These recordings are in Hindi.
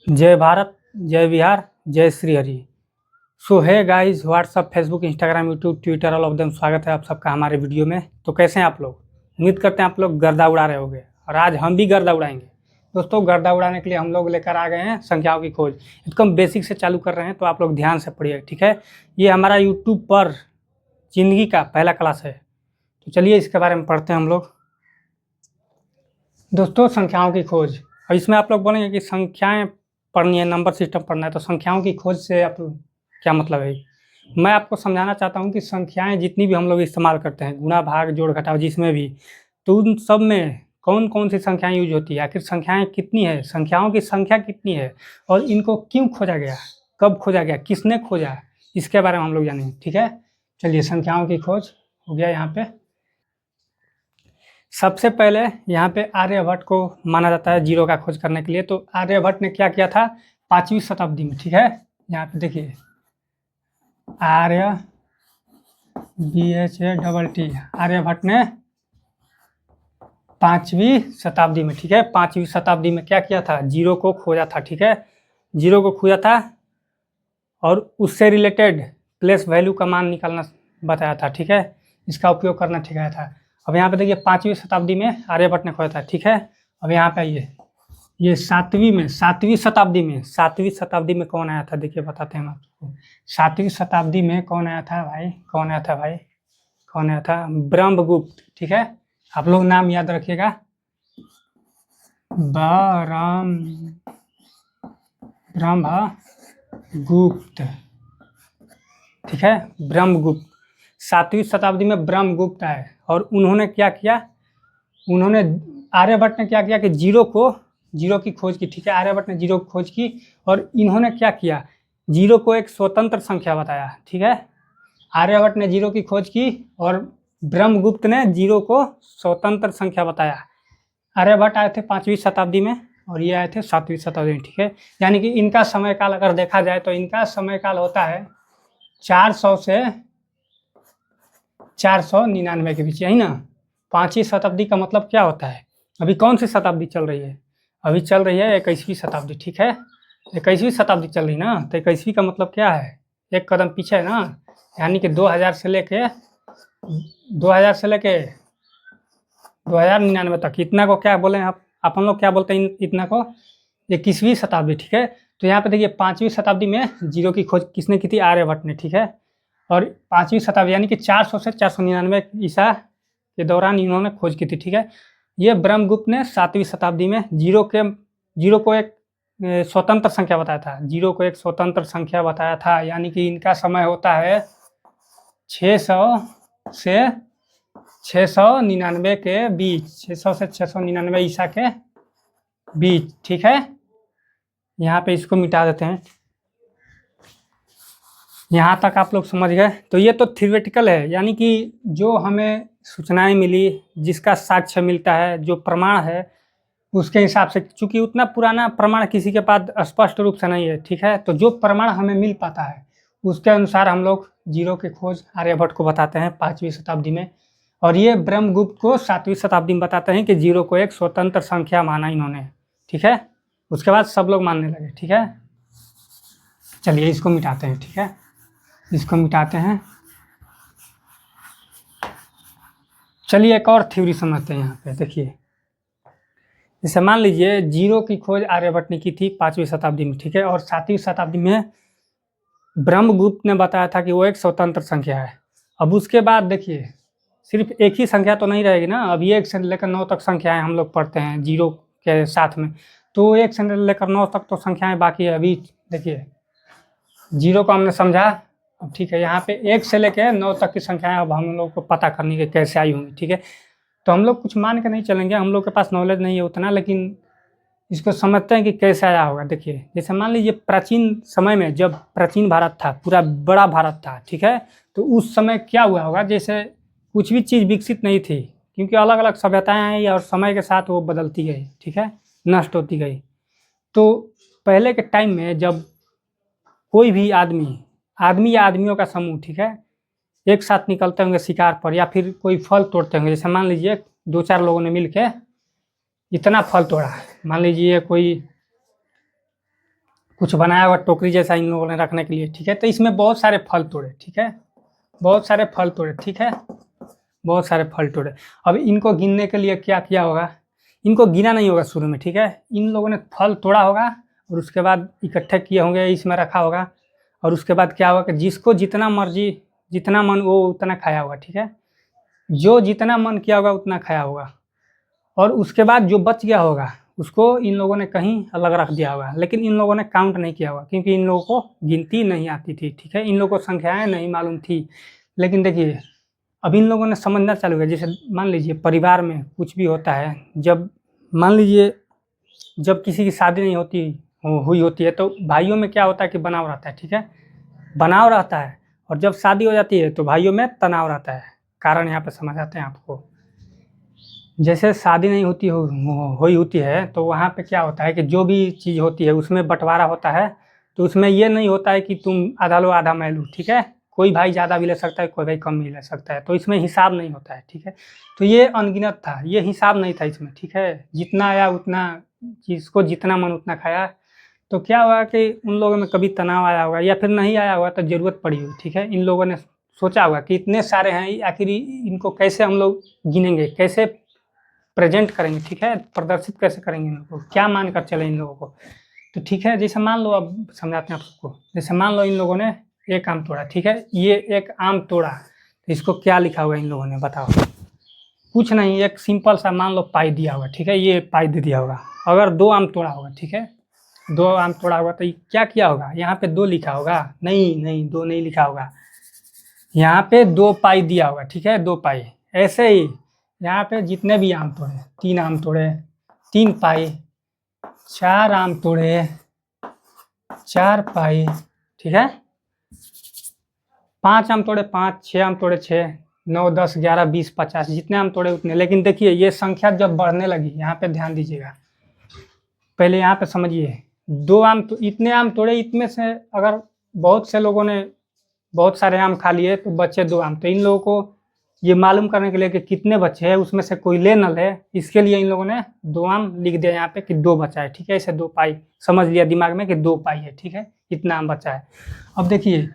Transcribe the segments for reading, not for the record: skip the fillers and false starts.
जय भारत, जय बिहार, जय Shri Hari. So hi guys, WhatsApp, Facebook, Instagram, YouTube, Twitter, all of them, स्वागत है आप सबका हमारे वीडियो में। तो कैसे हैं आप लोग? उम्मीद करते हैं आप लोग गर्दा उड़ा रहे होंगे और आज हम भी गर्दा उड़ाएंगे। दोस्तों, गर्दा उड़ाने के लिए हम लोग लेकर आ गए हैं संख्याओं की खोज। एकदम बेसिक से चालू कर रहे हैं, तो आप लोग ध्यान से पढ़िए, ठीक है। ये हमारा यूट्यूब पर जिंदगी का पहला क्लास है, तो चलिए इसके बारे में पढ़ते हैं हम लोग। दोस्तों, संख्याओं की खोज। और इसमें आप लोग बोलेंगे कि संख्याएं पढ़नी है, नंबर सिस्टम पढ़ना है, तो संख्याओं की खोज से आप क्या मतलब है? मैं आपको समझाना चाहता हूं कि संख्याएं जितनी भी हम लोग इस्तेमाल करते हैं, गुणा, भाग, जोड़, घटाव, जिसमें भी, तो उन सब में कौन कौन सी संख्याएं यूज होती है, आखिर संख्याएं कितनी है, संख्याओं की संख्या कितनी है, और इनको क्यों खोजा गया, कब खोजा गया, किसने खोजा, इसके बारे में हम लोग जानेंगे, ठीक है। चलिए, संख्याओं की खोज हो गया। यहाँ पे सबसे पहले यहाँ पे आर्यभट्ट को माना जाता है जीरो का खोज करने के लिए। तो आर्यभट्ट ने क्या किया था 5वीं शताब्दी में, ठीक है। यहाँ पे देखिए, आर्यभट्ट ने 5वीं शताब्दी में, ठीक है, 5वीं शताब्दी में क्या किया था, जीरो को खोजा था, ठीक है। जीरो को खोजा था और उससे रिलेटेड प्लेस वैल्यू का मान निकालना बताया था, ठीक है। इसका उपयोग करना सिखाया था। अब यहाँ पे देखिए 5वीं शताब्दी में आर्यभट्ट ने खोजा था, ठीक है। अब यहाँ पे आइए, ये 7वीं शताब्दी में कौन आया था, देखिए बताते हैं हम आपको। 7वीं शताब्दी में कौन आया था भाई, कौन आया था? ब्रह्मगुप्त, ठीक है। आप लोग नाम याद रखिएगा, ब्रह्मगुप्त, ठीक है, ब्रह्मगुप्त। 7वीं शताब्दी में ब्रह्मगुप्त आए और उन्होंने क्या किया, आर्यभट्ट ने क्या किया कि जीरो की खोज की, ठीक है। आर्यभट्ट ने जीरो की खोज की और इन्होंने क्या किया, जीरो को एक स्वतंत्र संख्या बताया, ठीक है। आर्यभट्ट ने जीरो की खोज की और ब्रह्मगुप्त ने जीरो को स्वतंत्र संख्या बताया। आर्यभट्ट आए थे 5वीं शताब्दी में और ये आए थे 7वीं शताब्दी में, ठीक है। यानी कि इनका समय काल अगर देखा जाए तो इनका समय काल होता है 400 से 499 के बीच, यही ना। 5वीं शताब्दी का मतलब क्या होता है, अभी कौन सी शताब्दी चल रही है? अभी चल रही है 21वीं शताब्दी, ठीक है। 21वीं शताब्दी चल रही ना, तो 21वीं का मतलब क्या है, एक कदम पीछे है ना। यानी कि 2000 से लेके 2099 तक, इतना को क्या बोले आप अपन लोग क्या बोलते हैं इतना को, 21वीं शताब्दी, ठीक है। तो यहाँ पे देखिए 5वीं शताब्दी में जीरो की खोज किसने की थी, आर्यभट्ट ने, ठीक है। और 5वीं शताब्दी यानी कि 400 से 499 ईसा के दौरान इन्होंने खोज की थी, ठीक है। ये ब्रह्मगुप्त ने 7वीं शताब्दी में जीरो को एक स्वतंत्र संख्या बताया था, जीरो को एक स्वतंत्र संख्या बताया था। यानी कि इनका समय होता है 600 से 699 के बीच, 600 से 699 ईसा के बीच, ठीक है। यहाँ पे इसको मिटा देते हैं, यहाँ तक आप लोग समझ गए। तो ये तो थ्योरेटिकल है, यानी कि जो हमें सूचनाएं मिली, जिसका साक्ष्य मिलता है, जो प्रमाण है, उसके हिसाब से, चूंकि उतना पुराना प्रमाण किसी के पास स्पष्ट रूप से नहीं है, ठीक है। तो जो प्रमाण हमें मिल पाता है उसके अनुसार हम लोग जीरो की खोज आर्यभट्ट को बताते हैं 5वीं शताब्दी में, और ये ब्रह्मगुप्त को 7वीं शताब्दी में बताते हैं कि जीरो को एक स्वतंत्र संख्या माना इन्होंने, ठीक है। उसके बाद सब लोग मानने लगे, ठीक है। चलिए इसको मिटाते हैं, ठीक है, इसको मिटाते हैं। चलिए एक और थ्योरी समझते हैं। यहाँ पे देखिए, जैसे मान लीजिए जीरो की खोज आर्यभट्ट ने की थी 5वीं शताब्दी में, ठीक है, और 7वीं शताब्दी में ब्रह्मगुप्त ने बताया था कि वो एक स्वतंत्र संख्या है। अब उसके बाद देखिए, सिर्फ एक ही संख्या तो नहीं रहेगी ना, अब 1 से लेकर 9 तक संख्याएं हम लोग पढ़ते हैं जीरो के साथ में, तो 1 से लेकर 9 तक तो संख्याएं बाकी है। अभी देखिए, जीरो को हमने समझा, अब ठीक है, यहाँ पे 1 से लेकर 9 तक की संख्याएं अब हम लोग को पता करनी है कैसे आई होंगी, ठीक है। तो हम लोग कुछ मान के नहीं चलेंगे, हम लोग के पास नॉलेज नहीं है उतना, लेकिन इसको समझते हैं कि कैसे आया होगा। देखिए, जैसे मान लीजिए प्राचीन समय में, जब प्राचीन भारत था, पूरा बड़ा भारत था, ठीक है, तो उस समय क्या हुआ होगा, जैसे कुछ भी चीज़ विकसित नहीं थी, क्योंकि अलग अलग सभ्यताएं आई और समय के साथ वो बदलती गई, ठीक है, नष्ट होती गई। तो पहले के टाइम में जब कोई भी आदमी या आदमियों का समूह, ठीक है, एक साथ निकलते होंगे शिकार पर, या फिर कोई फल तोड़ते होंगे, जैसे मान लीजिए 2-4 लोगों ने मिल के इतना फल तोड़ा, मान लीजिए कोई कुछ बनाया हुआ टोकरी जैसा इन लोगों ने रखने के लिए, ठीक है। तो इसमें बहुत सारे फल तोड़े, ठीक है, बहुत सारे फल तोड़े, ठीक है, बहुत सारे फल तोड़े। अब इनको गिनने के लिए क्या किया होगा, इनको गिना नहीं होगा शुरू में, ठीक है। इन लोगों ने फल तोड़ा होगा और उसके बाद इकट्ठे किए होंगे, इसमें रखा होगा, और उसके बाद क्या होगा कि जिसको जितना मर्जी, जितना मन वो उतना खाया होगा, ठीक है। जो जितना मन किया होगा उतना खाया होगा, और उसके बाद जो बच गया होगा उसको इन लोगों ने कहीं अलग रख दिया होगा, लेकिन इन लोगों ने काउंट नहीं किया होगा क्योंकि इन लोगों को गिनती नहीं आती थी, ठीक है। इन लोगों को संख्याएं नहीं मालूम थी। लेकिन देखिए अब इन लोगों ने समझना चालू किया। जैसे मान लीजिए परिवार में कुछ भी होता है, जब मान लीजिए जब किसी की शादी नहीं हुई होती है तो भाइयों में क्या होता है कि बनाव रहता है, ठीक है, बनाव रहता है। और जब शादी हो जाती है तो भाइयों में तनाव रहता है। कारण यहाँ पे समझ आते हैं आपको। जैसे शादी नहीं हुई होती है तो वहाँ पे क्या होता है कि जो भी चीज़ होती है उसमें बंटवारा होता है। तो उसमें ये नहीं होता है कि तुम आधा लो आधा मैं लूँ, ठीक है। कोई भाई ज़्यादा भी ले सकता है, कोई भाई कम भी ले सकता है, तो इसमें हिसाब नहीं होता है, ठीक है। तो ये अनगिनत था, ये हिसाब नहीं था इसमें, ठीक है। जितना आया उतना, जिसको जितना मन उतना खाया। तो क्या हुआ कि उन लोगों में कभी तनाव आया होगा या फिर नहीं आया होगा तो ज़रूरत पड़ी हुई, ठीक है। इन लोगों ने सोचा होगा कि इतने सारे हैं, आखिर इनको कैसे हम लोग गिनेंगे, कैसे प्रेजेंट करेंगे, ठीक है, प्रदर्शित कैसे करेंगे, इन लोगों को क्या मान कर चले इन लोगों को। तो ठीक है, जैसे मान लो, अब समझाते हैं आप सबको। जैसे मान लो इन लोगों ने एक आम तोड़ा, ठीक है, ये एक आम तोड़ा, तो इसको क्या लिखा हुआ इन लोगों ने बताओ। कुछ नहीं, एक सिंपल सा मान लो पाई दिया होगा, ठीक है, ये पाई दे दिया होगा। अगर 2 आम तोड़ा होगा, ठीक है, 2 आम तोड़ा होगा तो क्या किया होगा, यहाँ पे 2 लिखा होगा, नहीं नहीं 2 नहीं लिखा होगा, यहाँ पे 2 पाई दिया होगा, ठीक है, 2 पाई। ऐसे ही यहाँ पे जितने भी आम तोड़े, 3 आम तोड़े 3 पाई, 4 आम तोड़े 4 पाई, ठीक है, 5 आम तोड़े 5, 6 आम तोड़े 6, 9 10 11 20 50, जितने आम तोड़े उतने। लेकिन देखिए ये संख्या जब बढ़ने लगी, यहाँ पे ध्यान दीजिएगा, पहले यहाँ पे समझिए, 2 आम तो इतने आम तोड़े, इतने से अगर बहुत से लोगों ने बहुत सारे आम खा लिए तो बचे 2 आम। तो इन लोगों को ये मालूम करने के लिए कि कितने बच्चे हैं, उसमें से कोई ले न ले, इसके लिए इन लोगों ने 2 आम लिख दिया यहाँ पे कि 2 बचा है, ठीक है। इसे 2 पाई समझ लिया दिमाग में कि 2 पाई है, ठीक है, इतना आम बचा है। अब देखिए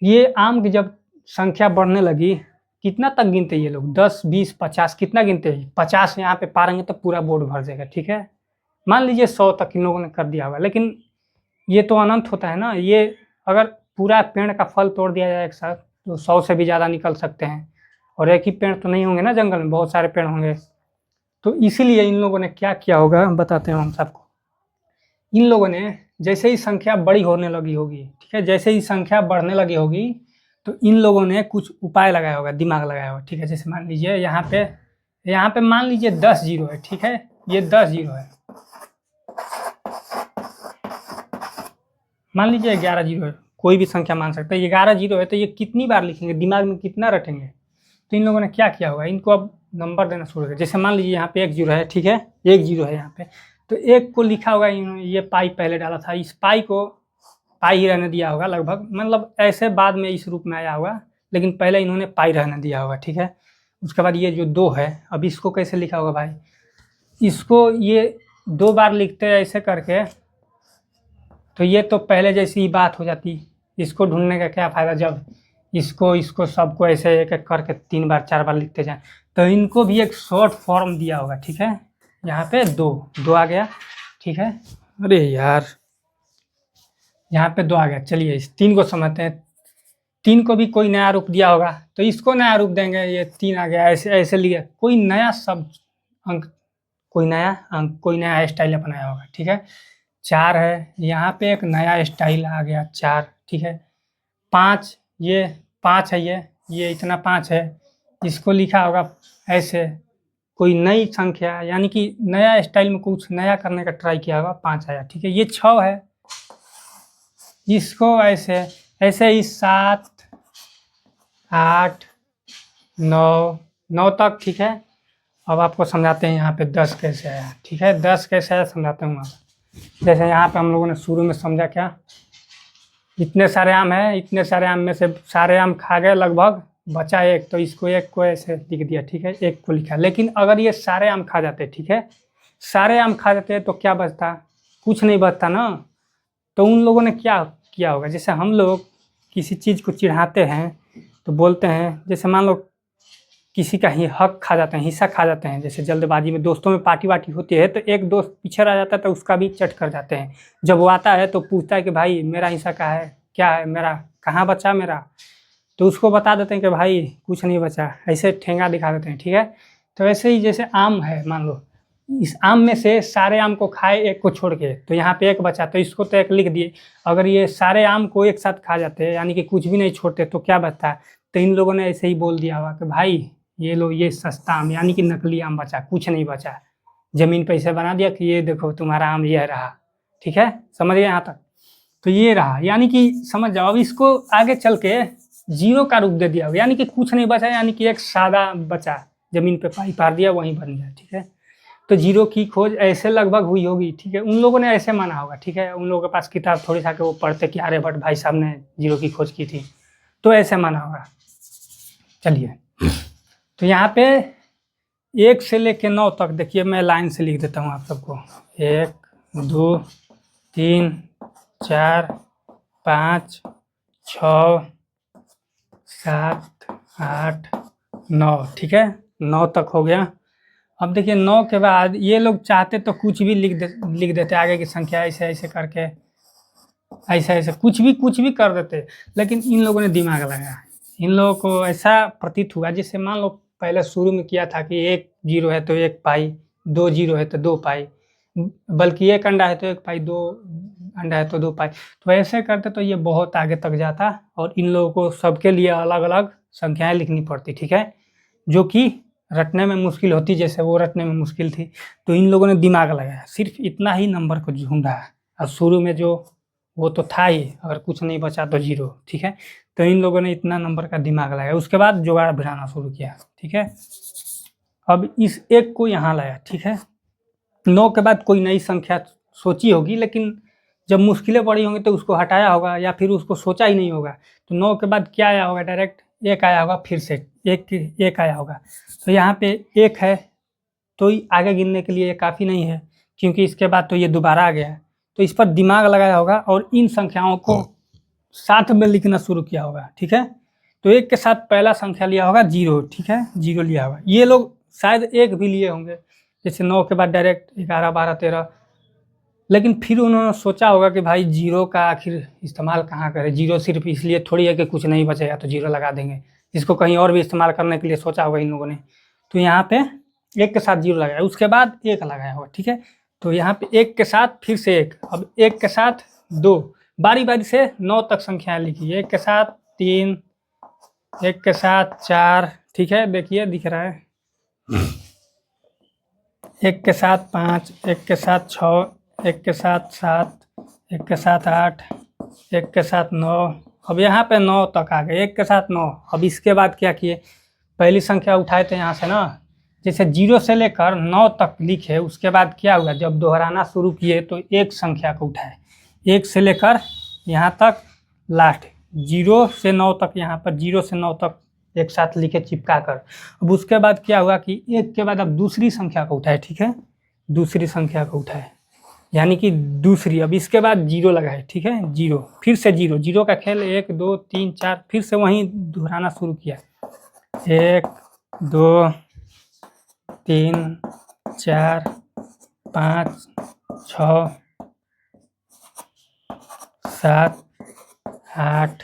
ये आम की जब संख्या बढ़ने लगी, कितना तक गिनते ये लोग, 10 20 50, कितना गिनते हैं, 50 यहाँ पे पारेंगे तो पूरा बोर्ड भर जाएगा, ठीक है। मान लीजिए 100 तक इन लोगों ने कर दिया होगा, लेकिन ये तो अनंत होता है ना। ये अगर पूरा पेड़ का फल तोड़ दिया जाए एक साथ तो 100 से भी ज़्यादा निकल सकते हैं, और एक ही पेड़ तो नहीं होंगे ना, जंगल में बहुत सारे पेड़ होंगे। तो इसीलिए इन लोगों ने क्या किया होगा बताते हैं हम सबको। इन लोगों ने जैसे ही संख्या बड़ी होने लगी होगी, ठीक है, जैसे ही संख्या बढ़ने लगी होगी तो इन लोगों ने कुछ उपाय लगाया होगा, दिमाग लगाया होगा, ठीक है। जैसे मान लीजिए यहाँ पे मान लीजिए 10 जीरो है, ठीक है, ये 10 जीरो है, मान लीजिए 11 जीरो है, कोई भी संख्या मान सकते हैं। 11 जीरो है तो ये कितनी बार लिखेंगे, दिमाग में कितना रटेंगे। तो इन लोगों ने क्या किया होगा, इनको अब नंबर देना शुरू कर। जैसे मान लीजिए यहाँ पे 1 जीरो है, ठीक है, 1 जीरो है यहाँ पे, तो 1 को लिखा होगा इन्होंने, ये पाई पहले डाला था, इस पाई को पाई ही रहने दिया होगा लगभग, मतलब ऐसे बाद में इस रूप में आया होगा, लेकिन पहले इन्होंने पाई रहने दिया होगा, ठीक है। उसके बाद ये जो 2 है, अब इसको कैसे लिखा होगा भाई, इसको ये 2 बार लिखते हैं ऐसे करके, तो ये तो पहले जैसी ही बात हो जाती। इसको ढूंढने का क्या फ़ायदा, जब इसको सबको ऐसे एक एक करके 3 बार 4 बार लिखते जाएं। तो इनको भी एक शॉर्ट फॉर्म दिया होगा, ठीक है। यहाँ पे 2 आ गया, ठीक है, अरे यार यहाँ पे 2 आ गया। चलिए इस 3 को समझते हैं। 3 को भी कोई नया रूप दिया होगा तो इसको नया रूप देंगे, ये 3 आ गया, ऐसे ऐसे लिया, कोई नया शब्द अंक, कोई नया अंक, कोई नया स्टाइल अपनाया होगा, ठीक है। 4 है, यहाँ पे एक नया स्टाइल आ गया 4, ठीक है। 5, ये 5 है, ये इतना 5 है, इसको लिखा होगा ऐसे, कोई नई संख्या यानी कि नया स्टाइल में कुछ नया करने का ट्राई किया होगा, 5 आया, ठीक है। ये 6 है, इसको ऐसे ऐसे ही 7 8 9 तक, ठीक है। अब आपको समझाते हैं यहाँ पे 10 कैसे आया, ठीक है, 10 कैसे आया समझाते हूँ आप। जैसे यहाँ पे हम लोगों ने शुरू में समझा क्या, इतने सारे आम हैं, इतने सारे आम में से सारे आम खा गए लगभग, बचा 1, तो इसको 1 को ऐसे लिख दिया, ठीक है, 1 को लिखा। लेकिन अगर ये सारे आम खा जाते, ठीक है, सारे आम खा जाते तो क्या बचता, कुछ नहीं बचता ना। तो उन लोगों ने क्या किया होगा, जैसे हम लोग किसी चीज़ को चिढ़ाते हैं तो बोलते हैं, जैसे मान लो किसी का ही हक खा जाते हैं, हिस्सा खा जाते हैं, जैसे जल्दबाजी में दोस्तों में पार्टी वार्टी होती है तो एक दोस्त पीछे रह जाता है तो उसका भी चट कर जाते हैं। जब वो आता है तो पूछता है कि भाई मेरा हिस्सा कहाँ है, क्या है मेरा, कहाँ बचा मेरा, तो उसको बता देते हैं कि भाई कुछ नहीं बचा, ऐसे ठेंगा दिखा देते हैं, ठीक है। तो ऐसे ही जैसे आम है, मान लो इस आम में से सारे आम को खाए एक को छोड़ के, तो यहाँ पे एक बचा, तो इसको तो एक लिख दिए। अगर ये सारे आम को एक साथ खा जाते हैं यानी कि कुछ भी नहीं छोड़ते तो क्या बचता है। तो इन लोगों ने ऐसे ही बोल दिया हुआ कि भाई ये लो ये सस्ता आम यानी कि नकली आम बचा, कुछ नहीं बचा। जमीन पे ऐसे बना दिया कि ये देखो तुम्हारा आम ये रहा, ठीक है, समझ गए यहाँ तक। तो ये रहा, यानी कि समझ जाओ। अब इसको आगे चल के जीरो का रूप दे दिया हो, यानी कि कुछ नहीं बचा, यानी कि एक सादा बचा, जमीन पे पाई पार दिया वहीं बन गया, ठीक है। तो जीरो की खोज ऐसे लगभग हुई होगी, ठीक है, उन लोगों ने ऐसे माना होगा, ठीक है। उन लोगों के पास किताब थोड़ी था कि वो पढ़ते कि आर्यभट्ट भाई साहब ने जीरो की खोज की थी, तो ऐसे माना होगा। चलिए, तो यहाँ पे 1 से लेके 9 तक देखिए, मैं लाइन से लिख देता हूँ आप सबको। 1 2 3 4 5 6 7 8 9, ठीक है, 9 तक हो गया। अब देखिए 9 के बाद ये लोग चाहते तो कुछ भी लिख देते आगे की संख्या, ऐसे ऐसे करके, ऐसे ऐसे कुछ भी कर देते, लेकिन इन लोगों ने दिमाग लगाया। इन लोगों को ऐसा प्रतीत हुआ, जैसे मान लो पहले शुरू में किया था कि 1 जीरो है तो 1 पाई, 2 जीरो है तो 2 पाई, बल्कि 1 अंडा है तो 1 पाई, 2 अंडा है तो 2 पाई। तो ऐसे करते तो ये बहुत आगे तक जाता और इन लोगों को सबके लिए अलग अलग संख्याएं लिखनी पड़ती, ठीक है, जो कि रटने में मुश्किल होती, जैसे वो रटने में मुश्किल थी। तो इन लोगों ने दिमाग लगाया, सिर्फ इतना ही नंबर को ढूंढा, और शुरू में जो वो तो था ही, अगर कुछ नहीं बचा तो जीरो, ठीक है। तो इन लोगों ने इतना नंबर का दिमाग लगाया, उसके बाद जुगाड़ भिड़ाना शुरू किया, ठीक है। अब इस 1 को यहाँ लाया, ठीक है। 9 के बाद कोई नई संख्या सोची होगी, लेकिन जब मुश्किलें पड़ी होंगी तो उसको हटाया होगा, या फिर उसको सोचा ही नहीं होगा। तो 9 के बाद क्या आया होगा, डायरेक्ट 1 आया होगा, फिर से एक आया होगा। तो यहाँ पे 1 है तो आगे गिनने के लिए ये काफ़ी नहीं है, क्योंकि इसके बाद तो ये दोबारा आ गया है। तो इस पर दिमाग लगाया होगा और इन संख्याओं को साथ में लिखना शुरू किया होगा, ठीक है। तो 1 के साथ पहला संख्या लिया होगा 0, ठीक है, 0 लिया होगा। ये लोग शायद 1 भी लिए होंगे, जैसे 9 के बाद डायरेक्ट 11 12 13, लेकिन फिर उन्होंने सोचा होगा कि भाई 0 का आखिर इस्तेमाल कहाँ करें, 0 सिर्फ इसलिए थोड़ी है कि कुछ नहीं बचेगा तो 0 लगा देंगे, इसको कहीं और भी इस्तेमाल करने के लिए सोचा होगा इन लोगों ने। तो यहाँ पे 1 के साथ 0 लगाया, उसके बाद 1 लगाया होगा, ठीक है। तो यहाँ पे 1 के साथ फिर से 1, अब 1 के साथ 2, बारी बारी से 9 तक संख्याएं लिखी, 1 के साथ 3, 1 के साथ 4, ठीक है, देखिए दिख रहा है, 1 के साथ 5, 1 के साथ 6, 1 के साथ 7, 1 के साथ 8, 1 के साथ 9। अब यहाँ पे 9 तक आ गए, 1 के साथ 9। अब इसके बाद क्या किए, पहली संख्या उठाए थे यहाँ से ना, जैसे 0 से लेकर 9 तक लिखे, उसके बाद क्या हुआ, जब दोहराना शुरू किए तो एक संख्या को उठाए, 1 से लेकर यहाँ तक लास्ट 0 से 9 तक, यहाँ पर 0 से 9 तक एक साथ लिखे चिपका कर। अब उसके बाद क्या हुआ कि 1 के बाद अब दूसरी संख्या को उठाए, ठीक है, दूसरी संख्या को उठाए, यानी कि दूसरी, अब इसके बाद 0 लगाए, ठीक है, 0, फिर से 0, 0 का खेल 1 2 3 4, फिर से वहीं दोहराना शुरू किया, 1 2 3 4 5 6 7 8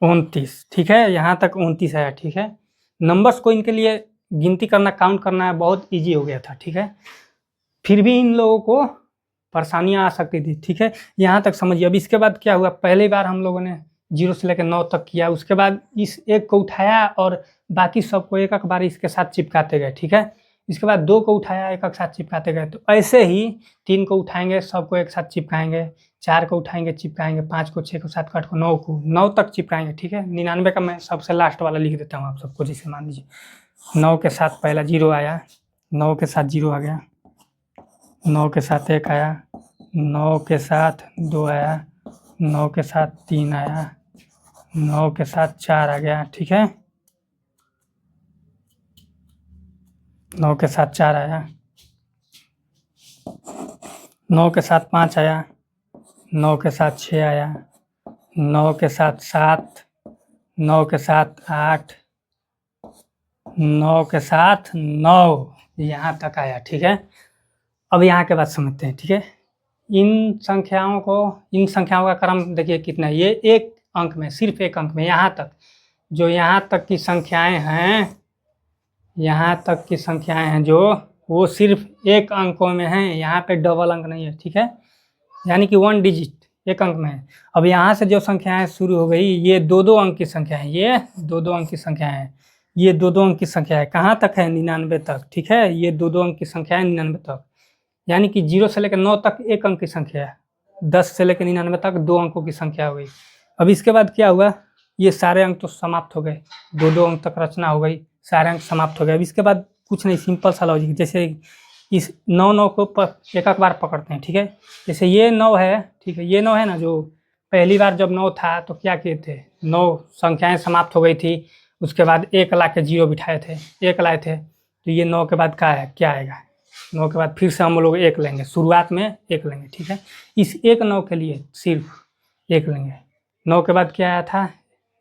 29, ठीक है, यहाँ तक 29 आया, ठीक है। नंबर्स को इनके लिए गिनती करना, काउंट करना है बहुत इजी हो गया था, ठीक है। फिर भी इन लोगों को परेशानियाँ आ सकती थी, ठीक है, यहाँ तक समझिए। अब इसके बाद क्या हुआ, पहली बार हम लोगों ने 0 से लेकर 9 तक किया, उसके बाद इस 1 को उठाया और बाकी सबको एक एक बार इसके साथ चिपकाते गए, ठीक है। इसके बाद 2 को उठाया, एक एक साथ चिपकाते गए। तो ऐसे ही 3 को उठाएंगे, सबको एक साथ चिपकाएंगे, 4 को उठाएंगे चिपकाएंगे, 5 को, 6 को, 7 को, 8 को, 9 को, 9 तक चिपकाएंगे, ठीक है। 99 का मैं सबसे लास्ट वाला लिख देता हूँ आप सबको, जैसे मान लीजिए 9 के साथ पहला 0 आया, 9 के साथ 0 आ गया, 9 के साथ 1 आया, 9 के साथ 2 आया, 9 के साथ 3 आया, 9 के साथ 4 आ गया, ठीक है, 9 के साथ 4 आया, 9 के साथ 5 आया, 9 के साथ 6 आया, 9 के साथ 7, 9 के साथ 8, 9 के साथ 9, यहाँ तक आया। ठीक है, अब यहाँ के बाद समझते हैं। ठीक है, इन संख्याओं का क्रम देखिए कितना है, ये एक अंक में, सिर्फ एक अंक में, यहाँ तक जो यहाँ तक की संख्याएं हैं, यहाँ तक की संख्याएं हैं जो वो सिर्फ एक अंकों में हैं, यहाँ पे डबल अंक नहीं है। ठीक है, यानी कि 1 डिजिट एक अंक में है। अब यहाँ से जो संख्याएं शुरू हो गई, ये 2-2 अंक की संख्या है, ये 2-2 अंक की संख्या है, ये 2-2 अंक की संख्या है। कहाँ तक है? 99 तक। ठीक है, ये 2-2 अंक की संख्या है 99 तक, यानी कि 0 से लेकर 9 तक एक अंक की संख्या है, 10 से लेकर 99 तक 2 अंकों की संख्या हो गई। अब इसके बाद क्या हुआ, ये सारे अंक तो समाप्त हो गए, 2-2 अंक तक रचना हो गई, सारे अंक समाप्त हो गए। अब इसके बाद कुछ नहीं, सिंपल सा लॉजिक, जैसे इस 9 को एक बार पकड़ते हैं। ठीक है, जैसे ये 9 है, ठीक है, ये 9 है ना, जो पहली बार जब 9 था तो क्या किए थे, 9 संख्याएं समाप्त हो गई थी, उसके बाद 1 ला के 0 बिठाए थे, 1 लाए थे, तो ये 9 के बाद क्या आएगा, 9 के बाद फिर से हम लोग 1 लेंगे, शुरुआत में 1 लेंगे। ठीक है, इस एक 9 के लिए सिर्फ 1 लेंगे। 9 के बाद क्या आया था,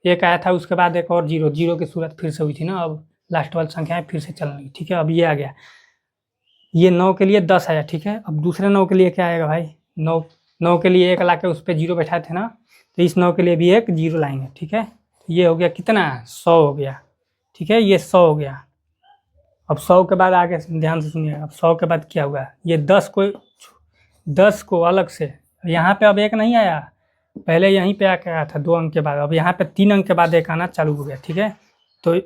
1 आया था, उसके बाद एक और 0 की सूरत फिर से हुई थी ना, अब लास्ट वाली संख्याएं फिर से चलने लगी। ठीक है, अब ये आ गया, ये 9 के लिए 10 आया। ठीक है, अब दूसरे 9 के लिए क्या आएगा भाई, 9 के लिए 1 ला के उस पर 0 बैठाए थे ना, तो इस 9 के लिए भी एक 0 लाएंगे। ठीक है, ये हो गया कितना, 100 हो गया। ठीक है, ये 100 हो गया। अब 100 के बाद आगे ध्यान से सुनिएगा, अब 100 के बाद क्या हुआ, ये 10 को अलग से, यहाँ पे अब 1 नहीं आया, पहले यहीं पे आके आया था 2 अंक के बाद, अब यहाँ पे 3 अंक के बाद 1 आना चालू हो गया। ठीक है, तो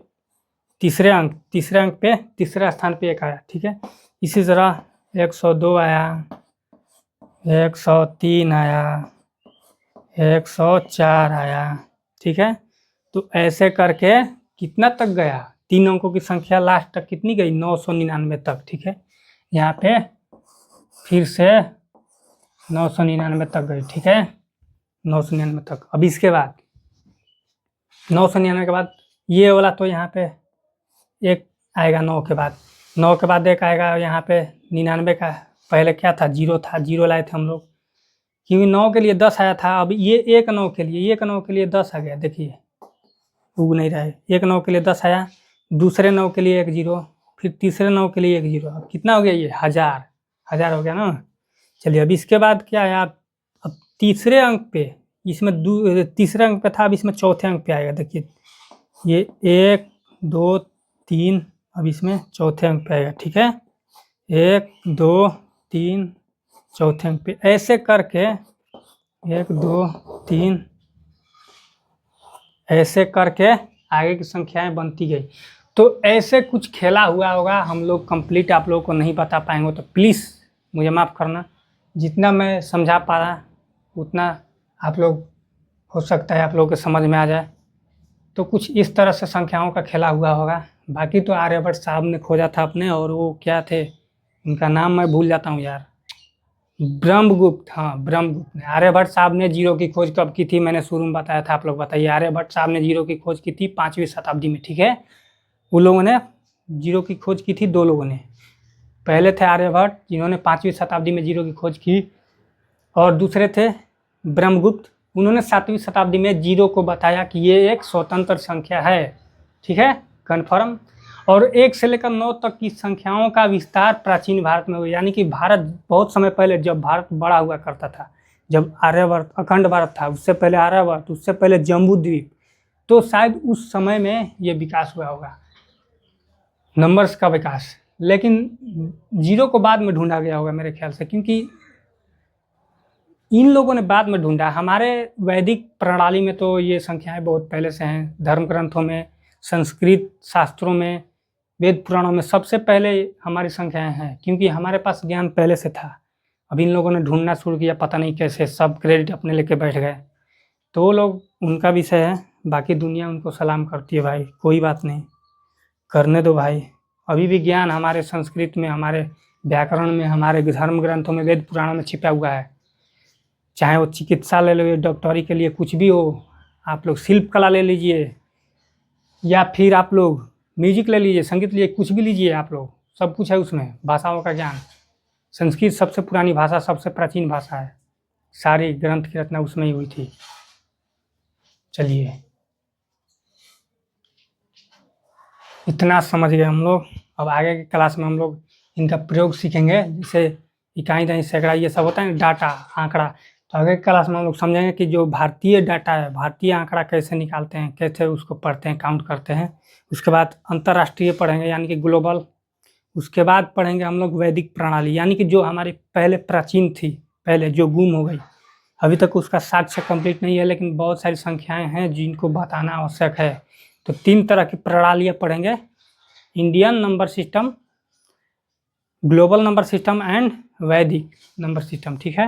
तीसरे अंक पे तीसरे स्थान पे 1 आया। ठीक है, इसी तरह 102 आया, 103 आया, 104 आया। ठीक है, तो ऐसे करके कितना तक गया, 3 अंकों की संख्या लास्ट तक कितनी गई, 999 तक। ठीक है, यहाँ पे फिर से 999 तक गई। ठीक है, 999 तक। अब इसके बाद 999 के बाद ये वाला तो यहाँ पे 1 आएगा, 9 के बाद 1 आएगा, यहाँ पे 99 का पहले क्या था, 0 था, 0 लाए थे हम लोग, क्योंकि 9 के लिए 10 आया था। अब ये एक 9 के लिए 10 आ गया, देखिए उग नहीं रहा है, एक 9 के लिए 10 आया, दूसरे 9 के लिए 1 0, फिर तीसरे 9 के लिए 1 0, अब कितना हो गया, ये 1000 हो गया ना। चलिए, अब इसके बाद क्या आया, अब तीसरे अंक पे, इसमें तीसरे अंक पे था, अब इसमें चौथे अंक पे आएगा। देखिए ये 1 2 3, अब इसमें चौथे अंक पे आएगा। ठीक है, 1 2 3 चौथे अंक पे, ऐसे करके 1 2 3 ऐसे करके आगे की संख्याएं बनती गई। तो ऐसे कुछ खेला हुआ होगा, हम लोग कंप्लीट आप लोगों को नहीं बता पाएंगे, तो प्लीज़ मुझे माफ़ करना, जितना मैं समझा पा रहा उतना आप लोग, हो सकता है आप लोगों के समझ में आ जाए। तो कुछ इस तरह से संख्याओं का खेला हुआ होगा। बाकी तो आर्यभट्ट साहब ने खोजा था अपने, और वो क्या थे, उनका नाम मैं भूल जाता हूँ यार, ब्रह्मगुप्त, हाँ ब्रह्मगुप्त ने। आर्यभट्ट साहब ने 0 की खोज कब की थी, मैंने शुरू में बताया था, आप लोग बताइए। आर्यभट्ट साहब ने 0 की खोज की थी 5वीं शताब्दी में। ठीक है, उन लोगों ने 0 की खोज की थी, 2 लोगों ने, पहले थे आर्यभट्ट जिन्होंने 5वीं शताब्दी में 0 की खोज की, और दूसरे थे ब्रह्मगुप्त, उन्होंने 7वीं शताब्दी में 0 को बताया कि ये एक स्वतंत्र संख्या है। ठीक है, कन्फर्म। और 1 से लेकर 9 तक की संख्याओं का विस्तार प्राचीन भारत में हुआ, यानी कि भारत बहुत समय पहले, जब भारत बड़ा हुआ करता था, जब आर्यवर्त अखंड भारत था, उससे पहले आर्यवर्त, उससे पहले जम्बू द्वीप, तो शायद उस समय में ये विकास हुआ होगा, नंबर्स का विकास। लेकिन 0 को बाद में ढूंढा गया होगा मेरे ख्याल से, क्योंकि इन लोगों ने बाद में ढूंढा। हमारे वैदिक प्रणाली में तो ये संख्याएं बहुत पहले से हैं, धर्म ग्रंथों में, संस्कृत शास्त्रों में, वेद पुराणों में सबसे पहले हमारी संख्याएं हैं, क्योंकि हमारे पास ज्ञान पहले से था। अब इन लोगों ने ढूंढना शुरू किया, पता नहीं कैसे, सब क्रेडिट अपने लेके बैठ गए, तो वो लोग उनका विषय है, बाकी दुनिया उनको सलाम करती है भाई, कोई बात नहीं, करने दो भाई। अभी भी ज्ञान हमारे संस्कृत में, हमारे व्याकरण में, हमारे धर्म ग्रंथों में, वेद पुराणों में छिपा हुआ है। चाहे वो चिकित्सा ले लो, डॉक्टरी के लिए कुछ भी हो, आप लोग शिल्प कला ले लीजिए, या फिर आप लोग म्यूजिक ले लीजिए, संगीत लीजिए, कुछ भी लीजिए, आप लोग सब कुछ है उसमें, भाषाओं का ज्ञान। संस्कृत सबसे पुरानी भाषा, सबसे प्राचीन भाषा है, सारी ग्रंथ की रचना उसमें ही हुई थी। चलिए इतना समझ गए हम लोग। अब आगे की क्लास में हम लोग इनका प्रयोग सीखेंगे, जैसे इकाई दाई सैकड़ा ये सब होता है ना, डाटा आंकड़ा। तो आगे की क्लास में हम लोग समझेंगे कि जो भारतीय डाटा है, भारतीय आंकड़ा कैसे निकालते हैं, कैसे उसको पढ़ते हैं, काउंट करते हैं। उसके बाद अंतर्राष्ट्रीय पढ़ेंगे यानी कि ग्लोबल। उसके बाद पढ़ेंगे हम लोग वैदिक प्रणाली, यानी कि जो हमारी पहले प्राचीन थी, पहले जो गुम हो गई, अभी तक उसका साक्ष्य कंप्लीट नहीं है, लेकिन बहुत सारी संख्याएं हैं जिनको बताना आवश्यक है। तो 3 तरह की प्रणालियाँ पढ़ेंगे, Indian number system, global number system and वैदिक नंबर सिस्टम। ठीक है।